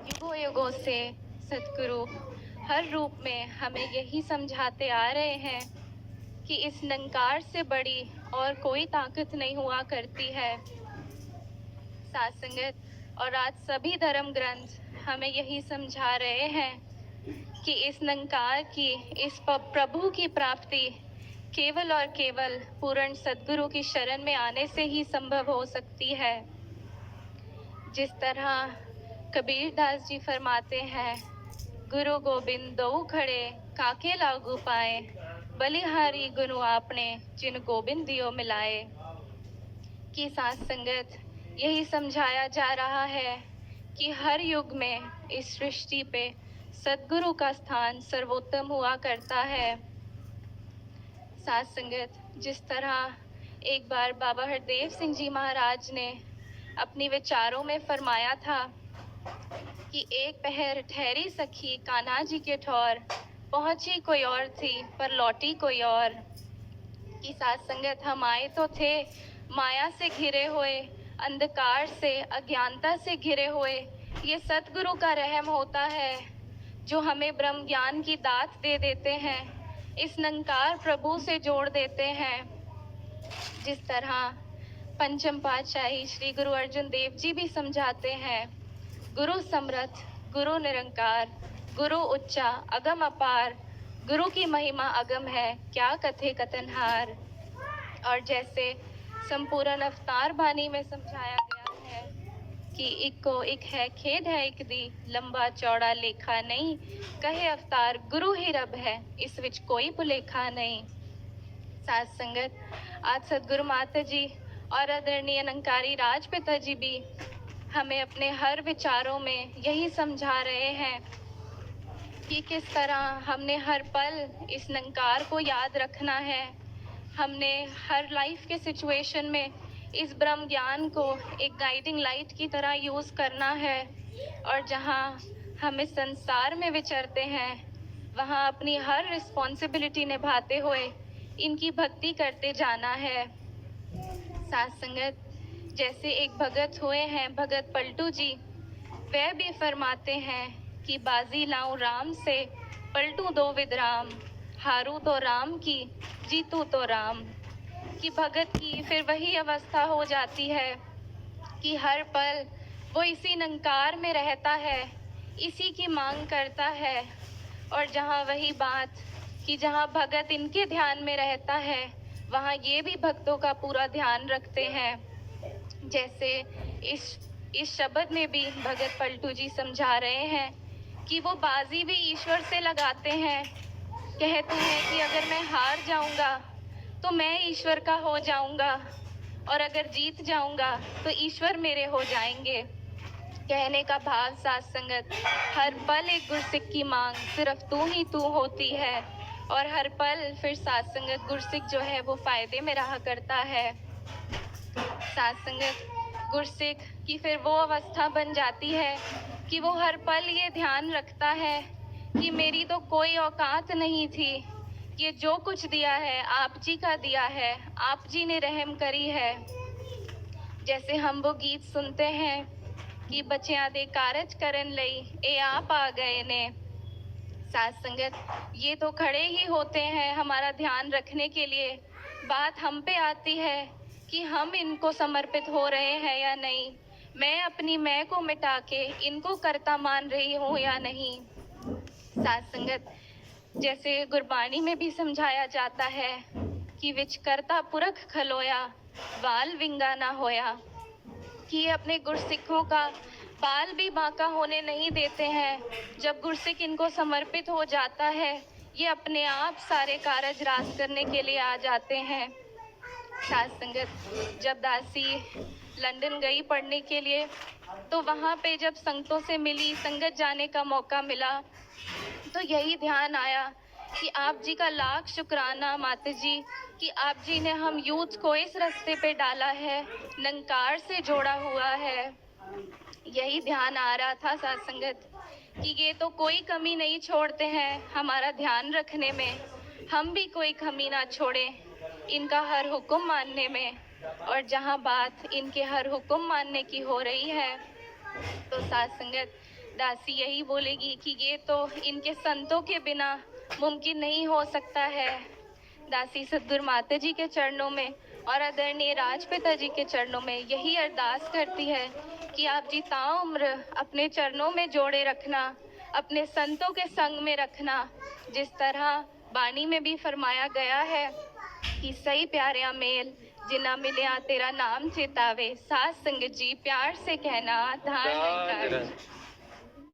युगों युगों से सद्गुरु हर रूप में हमें यही समझाते आ रहे हैं कि इस निरंकार से बड़ी और कोई ताकत नहीं हुआ करती है। साथ संगत और आज सभी धर्म ग्रंथ हमें यही समझा रहे हैं कि इस निरंकार की, इस प्रभु की प्राप्ति केवल और केवल पूर्ण सद्गुरु की शरण में आने से ही संभव हो सकती है। जिस तरह कबीर दास जी फरमाते हैं, गुरु गोबिंद दो खड़े काके लागू पाए, बलिहारी गुरु आपने जिन गोबिंद दियो मिलाए। कि साथ संगत यही समझाया जा रहा है कि हर युग में इस सृष्टि पे सद्गुरु का स्थान सर्वोत्तम हुआ करता है। साथ संगत जिस तरह एक बार बाबा हरदेव सिंह जी महाराज ने अपने विचारों में फरमाया था कि एक पहर ठहरी सखी कान्हा जी के ठौर, पहुंची कोई और थी पर लौटी कोई और। कि साथ संगत हम आए तो थे माया से घिरे हुए, अंधकार से, अज्ञानता से घिरे हुए। ये सतगुरु का रहम होता है जो हमें ब्रह्म ज्ञान की दात दे देते हैं, इस निरंकार प्रभु से जोड़ देते हैं। जिस तरह पंचम पातशाही श्री गुरु अर्जुन देव जी भी समझाते हैं, गुरु समर्थ, गुरु निरंकार, गुरु उच्चा अगम अपार, गुरु की महिमा अगम है क्या कथे कथनहार। और जैसे संपूर्ण अवतार बानी में समझाया गया है कि एक को एक है खेद है एक दी, लंबा चौड़ा लेखा नहीं, कहे अवतार गुरु ही रब है, इस विच कोई भुलेखा नहीं। साथ संगत आज सदगुरु माता जी और आदरणीय निरंकारी राजपिता जी भी हमें अपने हर विचारों में यही समझा रहे हैं कि किस तरह हमने हर पल इस निरंकार को याद रखना है। हमने हर लाइफ के सिचुएशन में इस ब्रह्म ज्ञान को एक गाइडिंग लाइट की तरह यूज़ करना है, और जहाँ हम इस संसार में विचरते हैं वहाँ अपनी हर रिस्पॉन्सिबिलिटी निभाते हुए इनकी भक्ति करते जाना है। साथ संगत जैसे एक भगत हुए हैं भगत पलटू जी, वह भी फरमाते हैं कि बाजी लाऊं राम से, पलटू दो विदराम, हारू तो राम की, जीतू तो राम। कि भगत की फिर वही अवस्था हो जाती है कि हर पल वो इसी निरंकार में रहता है, इसी की मांग करता है। और जहाँ वही बात कि जहाँ भगत इनके ध्यान में रहता है वहाँ ये भी भक्तों का पूरा ध्यान रखते हैं। जैसे इस शब्द में भी भगत पलटू जी समझा रहे हैं कि वो बाजी भी ईश्वर से लगाते हैं। कहते हैं कि अगर मैं हार जाऊंगा तो मैं ईश्वर का हो जाऊंगा, और अगर जीत जाऊंगा तो ईश्वर मेरे हो जाएंगे। कहने का भाव साथ संगत, हर पल एक गुरसिक की मांग सिर्फ तू ही तू होती है, और हर पल फिर साथ संगत गुरसिक जो है वो फायदे में रहा करता है। साथ संगत गुरसिक की फिर वो अवस्था बन जाती है कि वो हर पल ये ध्यान रखता है कि मेरी तो कोई औकात नहीं थी, ये जो कुछ दिया है आप जी का दिया है, आप जी ने रहम करी है। जैसे हम वो गीत सुनते हैं कि बच्चियां दे कारज करन लई ए आप आ गए ने। साथ संगत ये तो खड़े ही होते हैं हमारा ध्यान रखने के लिए, बात हम पे आती है कि हम इनको समर्पित हो रहे हैं या नहीं, मैं अपनी मैं को मिटा के इनको कर्ता मान रही हूँ या नहीं। साथ संगत जैसे गुरबाणी में भी समझाया जाता है कि विच करता पुरख खलोया, बाल विंगा ना होया। कि ये अपने गुरसिखों का बाल भी बांका होने नहीं देते हैं। जब गुरसिख इनको समर्पित हो जाता है ये अपने आप सारे कारज रास करने के लिए आ जाते हैं। साथ संगत जब दासी लंदन गई पढ़ने के लिए तो वहाँ पे जब संगतों से मिली, संगत जाने का मौका मिला, तो यही ध्यान आया कि आप जी का लाख शुक्राना माता जी कि आप जी ने हम यूथ को इस रास्ते पे डाला है, निरंकार से जोड़ा हुआ है। यही ध्यान आ रहा था साथ संगत कि ये तो कोई कमी नहीं छोड़ते हैं हमारा ध्यान रखने में, हम भी कोई कमी ना छोड़ें इनका हर हुक्म मानने में। और जहाँ बात इनके हर हुक्म मानने की हो रही है तो साथ संगत दासी यही बोलेगी कि ये तो इनके संतों के बिना मुमकिन नहीं हो सकता है। दासी सद्गुरु माता जी के चरणों में और आदरणीय राजपिता जी के चरणों में यही अरदास करती है कि आप जी ताउम्र अपने चरणों में जोड़े रखना, अपने संतों के संग में रखना। जिस तरह बानी में भी फरमाया गया है कि सही प्यारिया मेल जिन्ना मिलिया तेरा नाम चेतावे, साथ संगत जी प्यार से कहना धान